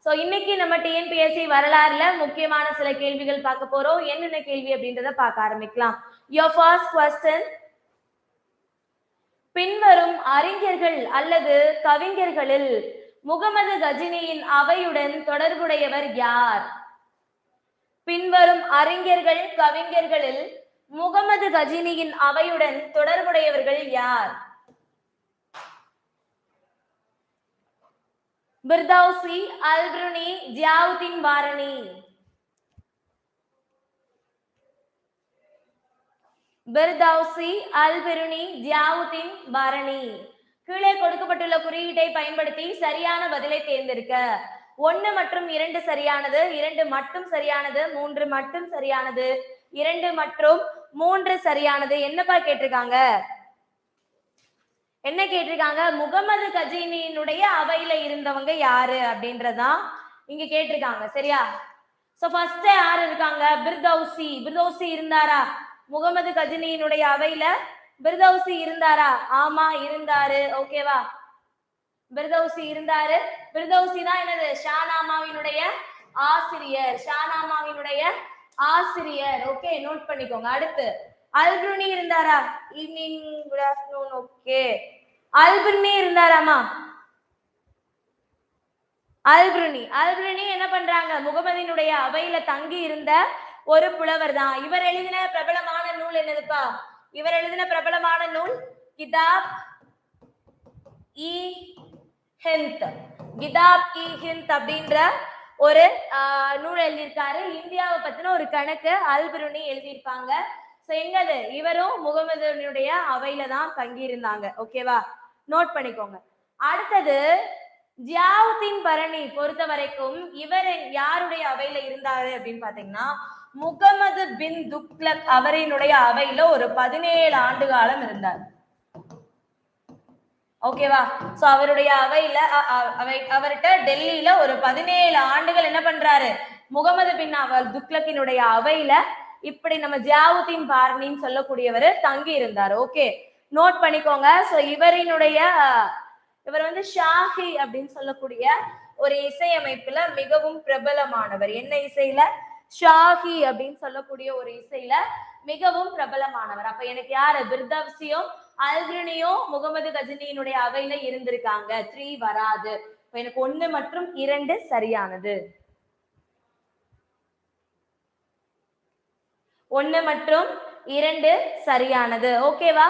So இன்னைக்கு நம்ம TNPSC வரலாறுல முக்கியமான சில கேள்விகள் பார்க்க போறோம். என்னென்ன கேள்வி அப்படின்றத பார்க்க ஆரம்பிக்கலாம். Your first question. பின்வரும் அறிஞர்கள் அல்லது கவிஞர்களில் முகமது கஜினியின் அவையுடன் தொடர்புடையவர் யார்? பின்வரும் அறிஞர்கள் கவிஞர்களில் முகமது கஜினியின் அவையுடன் தொடர்புடையவர்கள் யார்? பிர்தௌசி, அல்பிருனி, ஜியாவுதீன் பாரணி. பிர்தௌசி, அல்பிருனி, ஜியாவுதீன் பாரணி. கீழே கொடுக்கப்பட்டுள்ள குறியீட்டை பயன்படுத்தி சரியான பதிலை தேர்ந்தெடுக்க. 1 மற்றும் 2 சரியானது, 2 மட்டும் சரியானது, 3 மட்டும் சரியானது, 2 மற்றும் 3 சரியானது. என்னப்பா கேட்டிருக்காங்க? என்ன கேட்டிருக்காங்க? முகமது கஜினியினுடைய அவையில இருந்தவங்க யாரு அப்படின்றதான் இங்க கேட்டிருக்காங்க. சரியா? சோ ஃபர்ஸ்ட் யாரு இருக்காங்க? பிர்தௌசி. பிர்தௌசி இருந்தாரா முகமது கஜினியினுடைய அவையில? பிர்தௌசி இருந்தாரா? ஆமா இருந்தாரு. ஓகேவா? பிர்தௌசி இருந்தாரு. பிர்தௌசி தான் என்னது? ஷானாமாவினுடைய ஆசிரியர். ஷானாமாவினுடைய ஆசிரியர். ஓகே, நோட் பண்ணிக்கோங்க. அடுத்து அல்பிருனி இருந்தாரா? Evening, good afternoon. ஓகே, அல்பிருனி இருந்தாராமா? அல்பிருனி என்ன பண்றாங்க? முகமதினுடைய அவையில தங்கி இருந்த ஒரு புலவர் தான். இவர் எழுதின பிரபலமான நூல் என்னதுப்பா? இவர் எழுதின பிரபலமான நூல் கிதாப் இ ஹிந்த். கிதாப் இ ஹிந்த் அப்படின்ற ஒரு நூல் எழுதியிருக்காரு. இந்தியாவை பத்தின ஒரு கணக்கு அல்பிருனி எழுதியிருப்பாங்க. சோ எங்கது? இவரும் முகமதுனுடைய அவையில தான் தங்கி இருந்தாங்க. ஓகேவா? நோட் பண்ணிக்கோங்க. அடுத்தது ஜியாவுதீன் பரணி பொறுத்த வரைக்கும் இவர் யாருடைய அவையில இருந்தாரு அப்படின்னு பாத்தீங்கன்னா, முகமது பின் துக்ளக் அவரினுடைய அவையில ஒரு 17 ஆண்டு காலம் இருந்தார். ஓகேவா? சோ அவருடைய அவையில அவர்கிட்ட டெல்லியில ஒரு 17 ஆண்டுகள் என்ன பண்றாரு? முகமது பின் துக்ளக்கினுடைய அவையில இப்படி நம்ம ஜியாவுதீன் பாரணின்னு சொல்லக்கூடியவர் தங்கி இருந்தார். ஓகே, நோட் பண்ணிக்கோங்க. சோ இவர் வந்து ஷாஹி அப்படின்னு சொல்லக்கூடிய ஒரு இசையமைப்புல மிகவும் பிரபலமானவர். என்ன இசையில? ஷாஹி அப்படின்னு சொல்லக்கூடிய ஒரு இசையில மிகவும் பிரபலமானவர். அப்ப எனக்கு யாரு? பிர்தௌசியும் அல்பிருனியும் முகமது கஜினியினுடைய அவையில இருந்திருக்காங்க. 3 வராது. எனக்கு 1 மற்றும் 2 சரியானது. 1 மற்றும் 2 சரியானது. ஓகேவா?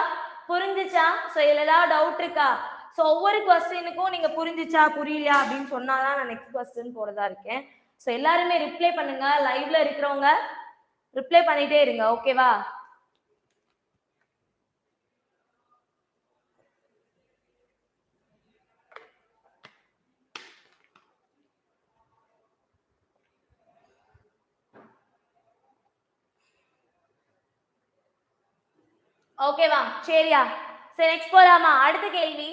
புரிஞ்சுச்சா? சோ இதுல ஏதாவது டவுட் இருக்கா? சோ ஒவ்வொரு क्वेश्चनக்கும் நீங்க புரிஞ்சுச்சா புரியலையா அப்படின்னு சொன்னாதான் நான் நெக்ஸ்ட் क्वेश्चन போறதா இருக்கேன். சோ எல்லாருமே ரிப்ளை பண்ணுங்க. லைவ்ல இருக்கிறவங்க ரிப்ளை பண்ணிட்டே இருங்க. ஓகேவா? ஓகேவா? சரியா? சரி, நெக்ஸ்ட் போலாமா? அடுத்த கேள்வி.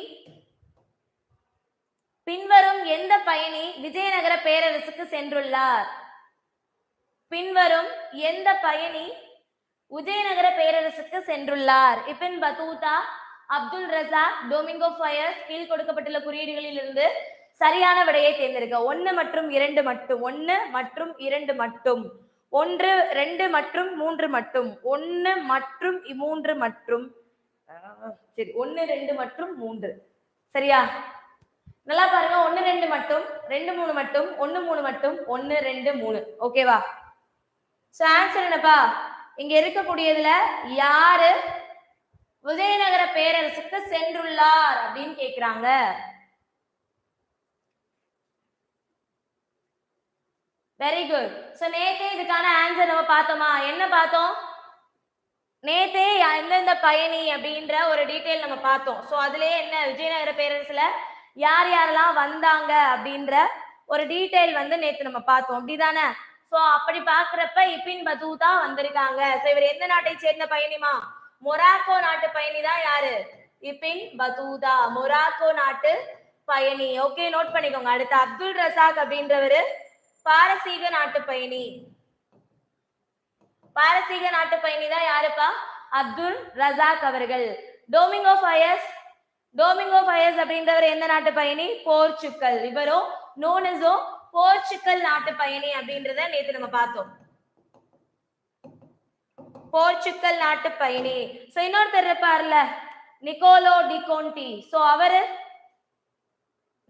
பின்வரும் எந்த பயணி விஜயநகர பேரரசுக்கு சென்றுள்ளார்? பின்வரும் எந்த பயணி விஜயநகர பேரரசுக்கு சென்றுள்ளார்? இப்ன் பத்தூதா, அப்துல் ரசாக், டொமிங்கோ ஃபயஸ். கீழ் கொடுக்கப்பட்டுள்ள குறியீடுகளில் இருந்து சரியான விடையை தேர்ந்தெடுக்க. 1 மற்றும் 2 மட்டும். 1 மற்றும் 2 மட்டும். 1, 2 மற்றும் 3 மட்டும். 1 மற்றும் 3 மற்றும். சரி, 1, 2 மற்றும் 3. சரியா? நல்லா பாருங்க. 1, 2 மட்டும், 2, 3 மட்டும், 1, 3 மட்டும், 1, 2, 3. ஓகேவா? சோ ஆன்சர் என்னப்பா? இங்க இருக்கக்கூடியதுல யாரு விஜயநகர பேரரசுக்கு சென்றுள்ளார் அப்படின்னு கேக்குறாங்க. Very good. சோ நேத்தே இதுக்கான ஆன்சர் நம்ம பார்த்தோமா? என்ன பார்த்தோம்? நேத்தே எந்தெந்த பயணி அப்படின்ற ஒரு டீடைல் நம்ம பார்த்தோம். சோ அதுலயே என்ன விஜயநகர பேரரசுல யார் யாரெல்லாம் வந்தாங்க அப்படின்ற ஒரு டீடைல் வந்து நேத்து நம்ம பார்த்தோம். அப்படிதானே? சோ அப்படி பாக்குறப்ப இப்ன் பத்தூதா வந்திருக்காங்க. சோ இவர் எந்த நாட்டை சேர்ந்த பயணிமா? மொராக்கோ நாட்டு பயணி தான் யாரு? இப்ன் பத்தூதா, மொராக்கோ நாட்டு பயணி. ஓகே, நோட் பண்ணிக்கோங்க. அடுத்து அப்துல் ரசாக் அப்படின்றவரு பாரசீக நாட்டு பயணி. பாரசீக நாட்டு பயணி தான் யாருப்பா? அப்துல் ரசாக் அவர்கள். டொமிங்கோ ஃபயஸ் அப்படின்றவர் எந்த நாட்டு பயணி? போர்ச்சுகல். இவரும் known as போர்ச்சுகல் நாட்டு பயணி அப்படின்றத நேத்து நம்ம பார்த்தோம். போர்ச்சுகல் நாட்டு பயணி. சோ இன்னொருத்தர் இருப்பார்ல, நிக்கோலோ டிகோன்டி. சோ அவரு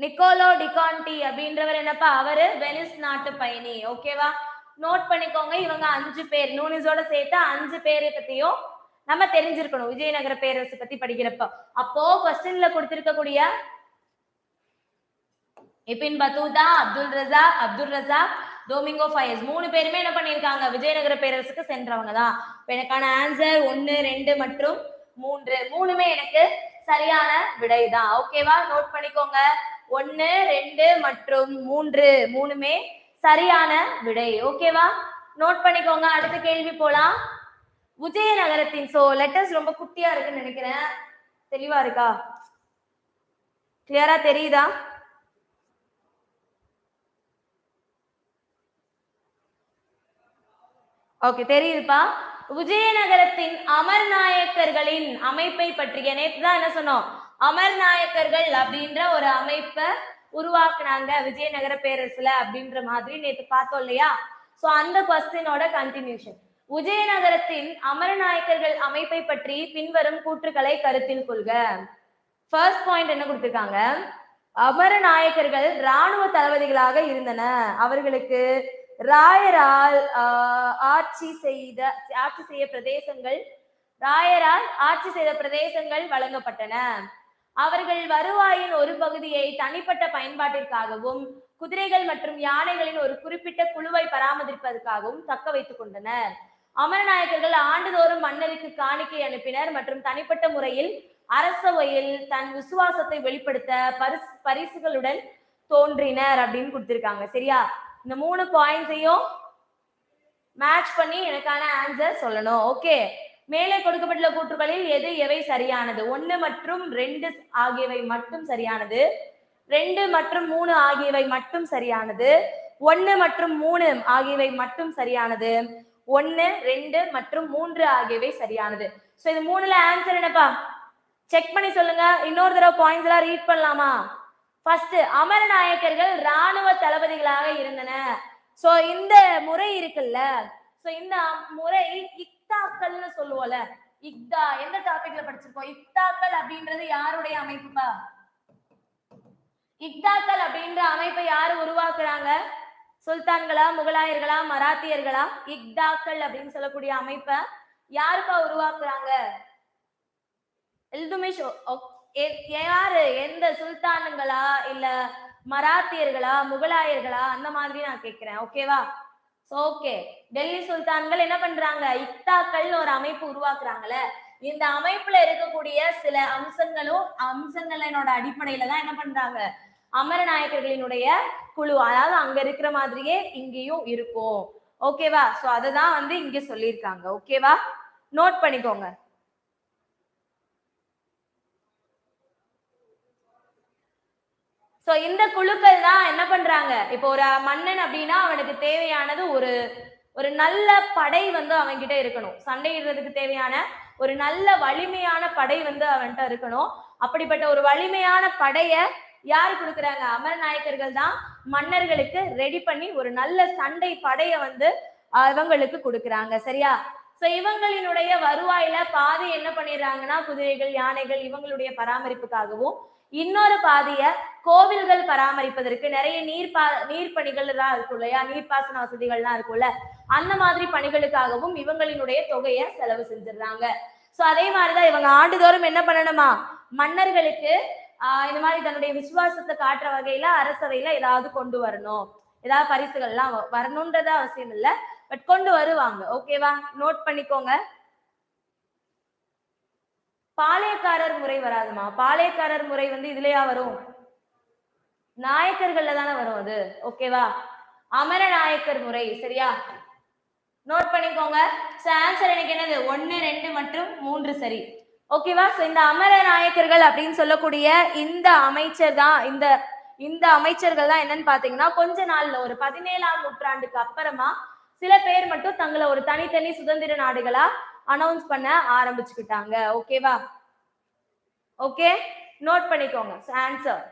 நிக்கோலோ டிகான்டி அப்படின்றவர் என்னப்பா, அவரு வெனிஸ் நாட்டு பயணி. ஓகேவா, நோட் பண்ணிக்கோங்க. இவங்க 5 பேர், நூனிஸோட சேர்த்து 5 பேரை பத்தியும் நம்ம தெரிஞ்சிருக்கணும் விஜயநகர பேரரசு பத்தி படிக்கிறப்ப. அப்போ கொஸ்டின்ல கொடுத்திருக்கக்கூடிய Ibn Battuta, Abdul Razak, Domingo Paes 3 பேருமே என்ன பண்ணிருக்காங்க, விஜயநகர பேரரசுக்கு சென்றவங்க தான். எனக்கான ஆன்சர் 1, 2 மற்றும் 3. 3மே எனக்கு சரியான விடைதான். ஓகேவா, நோட் பண்ணிக்கோங்க. 1, 2 மற்றும் 3 3மே சரியான விடை. ஓகேவா, நோட் பண்ணிக்கோங்க. அடுத்த கேள்வி போலாம். விஜயநகரத்தின் சோ லெட்டர்ஸ் ரொம்ப குட்டியா இருக்குன்னு நினைக்கிறேன். தெளிவா இருக்கா, கிளியரா தெரியுதா? ஓகே, தெரியுதுப்பா. விஜயநகரத்தின் அமர்நாயக்கர்களின் அமைப்பை பற்றிய நேற்று தான் என்ன சொன்னோம், அமர்நாயக்கர்கள் அப்படின்ற ஒரு அமைப்பை உருவாக்குனாங்க விஜயநகர பேரரசுல அப்படின்ற மாதிரி நேற்று பார்த்தோம் இல்லையா? சோ அந்த கொஸ்டினோட கண்டினியூஷன். விஜயநகரத்தின் அமரநாயக்கர்கள் அமைப்பை பற்றி பின்வரும் கூற்றுக்களை கருத்தில் கொள்க. ஃபர்ஸ்ட் பாயிண்ட் என்ன கொடுத்திருக்காங்க, அமரநாயக்கர்கள் இராணுவ தளபதிகளாக இருந்தன. அவர்களுக்கு ராயரால் ஆட்சி செய்ய பிரதேசங்கள் ராயரால் ஆட்சி செய்த பிரதேசங்கள் வழங்கப்பட்டன. அவர்கள் வருவாயின் ஒரு பகுதியை தனிப்பட்ட பயன்பாட்டிற்காகவும் குதிரைகள் மற்றும் யானைகளின் ஒரு குறிப்பிட்ட குழுவை பராமரிப்பதற்காகவும் தக்க வைத்துக் கொண்டனர். அமரநாயக்கர்கள் ஆண்டுதோறும் மன்னருக்கு காணிக்கை அனுப்பினர் மற்றும் தனிப்பட்ட முறையில் அரசவையில் தன் விசுவாசத்தை வெளிப்படுத்த பரிசுகளுடன் தோன்றினர் அப்படின்னு கொடுத்திருக்காங்க. சரியா, இந்த 3 பாயிண்ட்ஸையும் மேட்ச் பண்ணி எனக்கான ஆன்சர் சொல்லணும். ஓகே, மேலே கொடுக்கப்பட்டுள்ள கூற்றுகளில் எது எவை சரியானது? 1 மற்றும் 2 ஆகியவை மட்டும் சரியானது. 2 மற்றும் 3 ஆகியவை மட்டும் சரியானது. 1 மற்றும் 3 ஆகியவை மட்டும் சரியானது. 1, 2 மற்றும் 3 ஆகியவை சரியானது. சோ இது 3ல ஆன்சர் என்னப்பா, செக் பண்ணி சொல்லுங்க. இன்னொரு தடவை பாயிண்ட்ஸ் எல்லாம் ரீட் பண்ணலாமா? ஃபர்ஸ்ட், அமரநாயக்கர்கள் இராணுவ தளபதிகளாக இருந்தன. சோ இந்த முறை இருக்குல்ல, சோ இந்த முறை இக்தாக்கள்னு சொல்லுவோம்ல. இக்தா எந்த டாபிக்ல படிச்சிருக்கோம்? இக்தாக்கள் அப்படின்றது யாருடைய அமைப்புப்பா? இக்தாக்கள் அப்படின்ற அமைப்பை யாரு உருவாக்குறாங்க? சுல்தான்களா, முகலாயர்களா, மராத்தியர்களா? இக்தாக்கள் அப்படின்னு சொல்லக்கூடிய அமைப்பை யாருப்பா உருவாக்குறாங்க? இல்துமிஷ். யாரு, எந்த சுல்தானுங்களா இல்ல மராத்தியர்களா முகலாயர்களா அந்த மாதிரி நான் கேட்கிறேன். ஓகேவா, ஓகே, டெல்லி சுல்தான்கள் என்ன பண்றாங்க, இக்தாக்கள்னு ஒரு அமைப்பு உருவாக்குறாங்கல்ல. இந்த அமைப்புல இருக்கக்கூடிய சில அம்சங்களோட அடிப்படையில தான் என்ன பண்றாங்க, அமரநாயக்கர்களினுடைய குழு, அதாவது அங்க இருக்கிற மாதிரியே இங்கேயும் இருக்கும். ஓகேவா, சோ அததான் வந்து இங்க சொல்லியிருக்காங்க. ஓகேவா, நோட் பண்ணிக்கோங்க. சோ இந்த குழுக்கள் தான் என்ன பண்றாங்க, இப்போ ஒரு மன்னன் அப்படின்னா அவனுக்கு தேவையானது ஒரு நல்ல படை வந்து அவன்கிட்ட இருக்கணும். சண்டையிடுறதுக்கு தேவையான ஒரு நல்ல வலிமையான படை வந்து அவன்கிட்ட இருக்கணும். அப்படிப்பட்ட ஒரு வலிமையான படைய யாரு கொடுக்குறாங்க? அமரநாயக்கர்கள் தான் மன்னர்களுக்கு ரெடி பண்ணி ஒரு நல்ல சண்டை படைய வந்து இவங்களுக்கு கொடுக்குறாங்க. சரியா, சோ இவங்களினுடைய வருவாயில பாதி என்ன பண்ணிடுறாங்கன்னா குதிரைகள், யானைகள் இவங்களுடைய பராமரிப்புக்காகவும், இன்னொரு பாதிய கோவில்கள் பராமரிப்பதற்கு, நிறைய நீர்ப்பணிகள் எல்லாம் இருக்கும் இல்லையா, நீர்ப்பாசன வசதிகள்லாம் இருக்கும்ல, அந்த மாதிரி பணிகளுக்காகவும் இவங்களினுடைய தொகையை செலவு செஞ்சிடறாங்க. சோ அதே மாதிரிதான் இவங்க ஆண்டுதோறும் என்ன பண்ணணுமா, மன்னர்களுக்கு இந்த மாதிரி தன்னுடைய விசுவாசத்தை காட்டுற வகையில அரசவையில ஏதாவது கொண்டு வரணும், ஏதாவது பரிசுகள் எல்லாம் வரணும்ன்றது அவசியம் இல்லை, பட் கொண்டு வருவாங்க. ஓகேவா, நோட் பண்ணிக்கோங்க. பாளையக்காரர் முறை வராதுமா. பாளையக்காரர் முறை வந்து இதுலயா வரும்? நாயக்கர்கள்ல தானே வரும் அது. ஓகேவா, அமர நாயக்கர் முறை. சரியா, நோட் பண்ணிக்கோங்க. ஆன்சர் எனக்கு என்னது, 1, 2 மற்றும் 3 சரி. ஓகேவா, சோ இந்த அமர நாயக்கர்கள் அப்படின்னு சொல்லக்கூடிய இந்த அமைச்சர் தான், இந்த அமைச்சர்கள் தான் என்னன்னு பாத்தீங்கன்னா கொஞ்ச நாள்ல ஒரு 17ஆம் நூற்றாண்டுக்கு அப்புறமா சில பேர் மட்டும் தங்களை ஒரு தனித்தனி சுதந்திர நாடுகளா அனௌன்ஸ் பண்ண ஆரம்பிச்சுக்கிட்டாங்க. ஓகேவா, ஓகே, நோட் பண்ணிக்கோங்க ஆன்சர்.